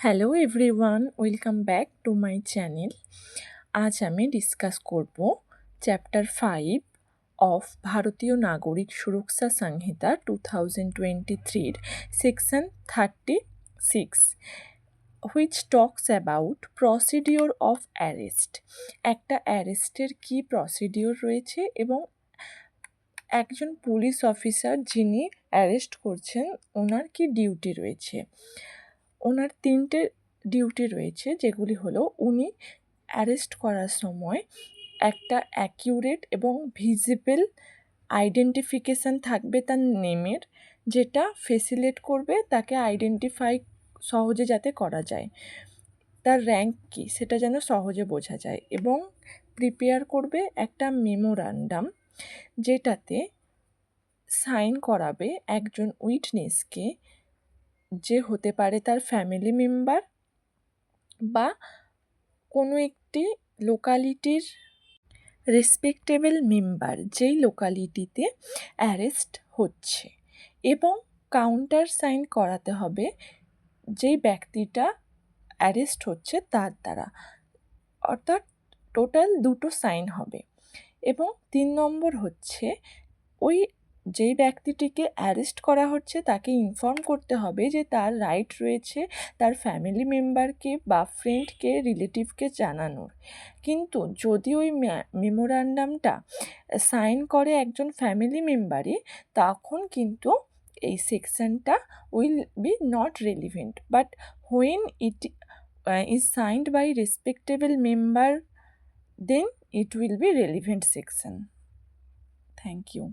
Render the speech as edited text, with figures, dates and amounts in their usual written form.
Hello everyone, welcome back to my channel. আজ আমি discuss করব চ্যাপ্টার 5 অফ ভারতীয় নাগরিক সুরক্ষা সংহিতা 2023 section 36 which talks about procedure of arrest. একটা অ্যারেস্টের কী প্রসিডিওর রয়েছে এবং একজন পুলিশ অফিসার যিনি অ্যারেস্ট করছেন ওনার কি ডিউটি রয়েছে। ওনার 3টে ডিউটি রয়েছে, যেগুলি হলো উনি অ্যারেস্ট করার সময় একটা অ্যাকিউরেট এবং ভিজিবল আইডেন্টিফিকেশান থাকবে তার নেমের, যেটা ফেসিলেট করবে তাকে আইডেন্টিফাই সহজে যাতে করা যায়, তার র্যাঙ্ক কী সেটা যেন সহজে বোঝা যায়, এবং প্রিপেয়ার করবে একটা মেমোরান্ডাম যেটাতে সাইন করাবে একজন উইটনেসকে, যে হতে পারে তার ফ্যামিলি মেম্বার বা কোনো একটি লোকালিটির রেসপেক্টেবল মেম্বার যেই লোকালিটিতে অ্যারেস্ট হচ্ছে, এবং কাউন্টার সাইন করাতে হবে যেই ব্যক্তিটা অ্যারেস্ট হচ্ছে তার দ্বারা, অর্থাৎ টোটাল 2টো সাইন হবে। এবং 3 নম্বর হচ্ছে ওই যেই ব্যক্তিটিকে অ্যারেস্ট করা হচ্ছে তাকে ইনফর্ম করতে হবে যে তার রাইট রয়েছে তার ফ্যামিলি মেম্বারকে বা ফ্রেন্ডকে, রিলেটিভকে জানানোর। কিন্তু যদি ওই মেমোরান্ডামটা সাইন করে একজন ফ্যামিলি মেম্বারই, তখন কিন্তু এই সেকশনটা will be not relevant, but when it is signed by respectable member, then it will be relevant section. Thank you.